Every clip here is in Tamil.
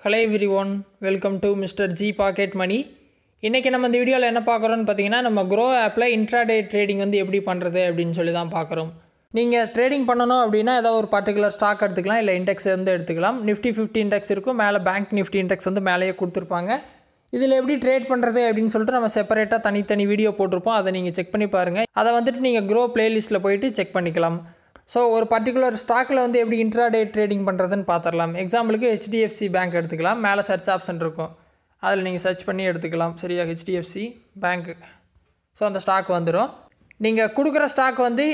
Hello everyone, welcome to Mr. G Pocket Money. இன்றைக்கி நம்ம இந்த வீடியோவில் என்ன பார்க்குறோன்னு பார்த்தீங்கன்னா நம்ம க்ரோ ஆப்பில் இன்ட்ராடே ட்ரேடிங் வந்து எப்படி பண்ணுறது அப்படின்னு சொல்லி தான் பார்க்குறோம். நீங்கள் ட்ரேடிங் பண்ணணும் அப்படின்னா ஏதாவது ஒரு பர்டிகுலர் ஸ்டாக் எடுத்துக்கலாம், இல்லை இண்டெக்ஸ் வந்து எடுத்துக்கலாம். நிஃப்டி 50 இண்டெக்ஸ் இருக்கும், மேலே பேங்க் நிஃப்டி இண்டெக்ஸ் வந்து மேலேயே கொடுத்துருப்பாங்க. இதில் எப்படி ட்ரேட் பண்ணுறது அப்படின்னு சொல்லிட்டு நம்ம செப்பரேட்டாக தனித்தனி வீடியோ போட்டிருப்போம், அதை நீங்கள் செக் பண்ணி பாருங்கள். அதை வந்துட்டு நீங்கள் க்ரோ பிளேலிஸ்ட்டில் போயிட்டு செக் பண்ணிக்கலாம். ஸோ ஒரு பர்டிகுலர் ஸ்டாக்கில் வந்து எப்படி இன்ட்ராடே ட்ரேடிங் பண்ணுறதுன்னு பார்த்துடலாம். எக்ஸாம்பிளுக்கு HDFC பேங்க் எடுத்துக்கலாம். மேலே சர்ச் ஆப்ஷன் இருக்கும், அதில் நீங்கள் சர்ச் பண்ணி எடுத்துக்கலாம். சரியா, HDFC பேங்க்கு. ஸோ அந்த ஸ்டாக் வந்துடும். நீங்கள் கொடுக்குற ஸ்டாக் வந்து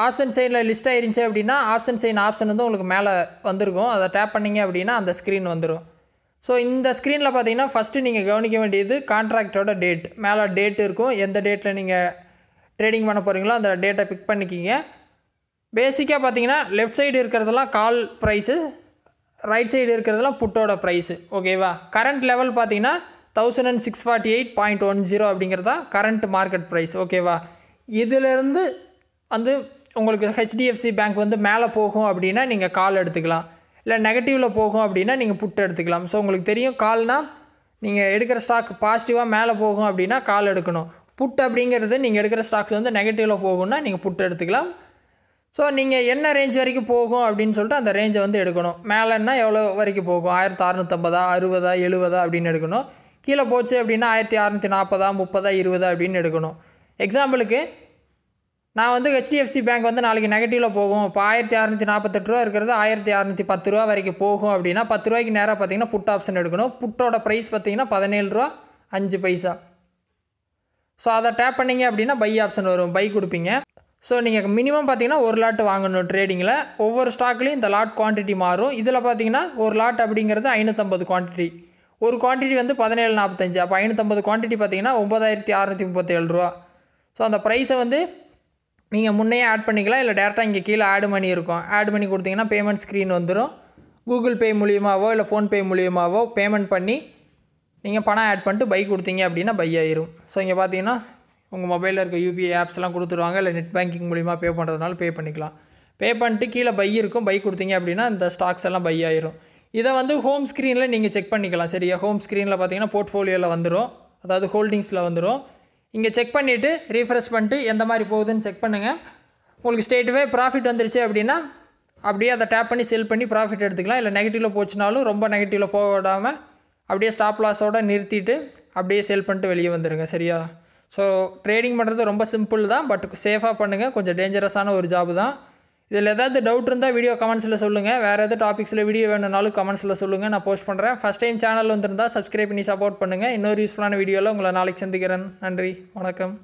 ஆப்ஷன் சைனில் லிஸ்ட் ஆயிருந்துச்சு அப்படின்னா ஆப்ஷன் சைன் ஆப்ஷன் வந்து உங்களுக்கு மேலே வந்திருக்கும். அதை டேப் பண்ணிங்க அப்படின்னா அந்த ஸ்க்ரீன் வந்துடும். ஸோ இந்த ஸ்க்ரீனில் பார்த்தீங்கன்னா ஃபஸ்ட்டு நீங்கள் கவனிக்க வேண்டியது கான்ட்ராக்டோட டேட். மேலே டேட் இருக்கும், எந்த டேட்டில் நீங்கள் ட்ரேடிங் பண்ண போகிறீங்களோ அந்த டேட்டை பிக் பண்ணிக்கிங்க. பேசிக்காக பார்த்தீங்கன்னா லெஃப்ட் சைடு இருக்கிறதெல்லாம் கால் ப்ரைஸு, ரைட் சைடு இருக்கிறதெல்லாம் புட்டோட ப்ரைஸு. ஓகேவா, கரண்ட் லெவல் பார்த்தீங்கன்னா 1648.10 அப்படிங்கிறதா கரண்ட் மார்க்கெட் ப்ரைஸ். ஓகேவா, இதிலேருந்து வந்து உங்களுக்கு HDFC பேங்க் வந்து மேலே போகும் அப்படின்னா நீங்கள் கால் எடுத்துக்கலாம், இல்லை நெகட்டிவில் போகும் அப்படின்னா நீங்கள் புட் எடுத்துக்கலாம். ஸோ உங்களுக்கு தெரியும், கால்னால் நீங்கள் எடுக்கிற ஸ்டாக் பாசிட்டிவாக மேலே போகும் அப்படின்னா கால் எடுக்கணும். புட் அப்படிங்கிறது நீங்கள் எடுக்கிற ஸ்டாக்ஸ் வந்து நெகட்டிவில் போகும்னா நீங்கள் புட் எடுத்துக்கலாம். ஸோ நீங்கள் என்ன ரேஞ்ச் வரைக்கும் போகும் அப்படின்னு சொல்லிட்டு அந்த ரேஞ்சை வந்து எடுக்கணும். மேலேன்னா எவ்வளோ வரைக்கும் போகும், 1650, 60, 70 அப்படின்னு எடுக்கணும். கீழே போச்சு அப்படின்னா 1640, 30, 20 அப்படின்னு எடுக்கணும். எக்ஸாம்பிளுக்கு நான் வந்து HDFC பேங்க் வந்து நாளைக்கு நெகட்டிவில் போகும், இப்போ 1648 ரூபா இருக்கிறது 1610 ரூபா வரைக்கும் போகும் அப்படின்னா 10 ரூபாய்க்கு நேராக பார்த்தீங்கன்னா புட் ஆப்ஷன் எடுக்கணும். புட்டோட ப்ரைஸ் பார்த்தீங்கன்னா 17 ரூபா 5 பைசா. ஸோ அதை டேப் பண்ணிங்க அப்படின்னா பை ஆப்ஷன் வரும், பை கொடுப்பீங்க. ஸோ நீங்கள் மினிமம் பார்த்தீங்கன்னா ஒரு லாட் வாங்கணும் ட்ரேடிங்கில். ஒவ்வொரு ஸ்டாக்லேயும் இந்த லாட் குவான்டிட்டி மாறும். இதில் பார்த்தீங்கன்னா ஒரு லாட் அப்படிங்கிறது 550 குவான்டிட்டி. ஒரு குவான்டிட்டி வந்து 17.45. அப்போ 550 குவான்டிட்டி பார்த்தீங்கன்னா 9637 ரூபா. ஸோ அந்த ப்ரைஸை வந்து நீங்கள் முன்னையே ஆட் பண்ணிக்கலாம், இல்லை டேரெக்டாக இங்கே கீழே ஆட் மணி இருக்கும். ஆட் பண்ணி கொடுத்தீங்கன்னா பேமெண்ட் ஸ்க்ரீன் வந்துடும். கூகுள் பே மூலியமாகவோ இல்லை ஃபோன்பே மூலியமாகவோ பேமெண்ட் பண்ணி நீங்கள் பணம் ஆட் பண்ணிட்டு பை கொடுத்தீங்க அப்படின்னா பை ஆயிரும். ஸோ இங்கே பார்த்தீங்கன்னா உங்கள் மொபைலில் இருக்க UPI ஆப்ஸ்லாம் கொடுத்துருவாங்க, இல்லை நெட் பேங்கிங் மூலிமா பே பண்ணுறதுனால பே பண்ணிக்கலாம். பே பண்ணிட்டு கீழே பை இருக்கும், பை கொடுத்தீங்க அப்படின்னா இந்த ஸ்டாக்ஸ் எல்லாம் பை ஆயிரும். இதை வந்து ஹோம் ஸ்க்ரீனில் நீங்கள் செக் பண்ணிக்கலாம். சரியா, ஹோம் ஸ்க்ரீனில் பார்த்தீங்கன்னா போர்ட்ஃபோலியோவில் வந்துடும், அதாவது ஹோல்டிங்ஸில் வந்துடும். இங்கே செக் பண்ணிவிட்டு ரீஃப்ரெஷ் பண்ணிட்டு எந்த மாதிரி போகுதுன்னு செக் பண்ணுங்கள். உங்களுக்கு ஸ்ட்ரெயிட்வே ப்ராஃபிட் வந்துருச்சு அப்படின்னா அப்படியே அதை டேப் பண்ணி செல் பண்ணி ப்ராஃபிட் எடுத்துக்கலாம். இல்லை நெகட்டிவில் போச்சுனாலும் ரொம்ப நெகட்டிவில் போக விடாமல் அப்படியே ஸ்டாப் லாஸோடு நிறுத்திட்டு அப்படியே செல் பண்ணிட்டு வெளியே வந்துடுங்க. சரியா, ஸோ ட்ரேடிங் பண்ணுறது ரொம்ப சிம்பிள் தான், பட் சேஃபாக பண்ணுங்கள். கொஞ்சம் டேஞ்சரஸான ஒரு ஜாப் தான். இதில் ஏதாவது டவுட் இருந்தால் வீடியோ கமெண்ட்ஸில் சொல்லுங்கள். வேறு எதாவது டாபிக்ஸில் வீடியோ வேணுனாலும் கமெண்ட்ஸில் சொல்லுங்கள், நான் போஸ்ட் பண்ணுறேன். ஃபஸ்ட் டைம் சேனல் வந்திருந்தால் சப்ஸ்கிரைப் பண்ணி சப்போர்ட் பண்ணுங்கள். இன்னொரு யூஸ்ஃபுல்லான வீடியோவில் உங்களை நாளைக்கு சந்திக்கிறேன். நன்றி, வணக்கம்.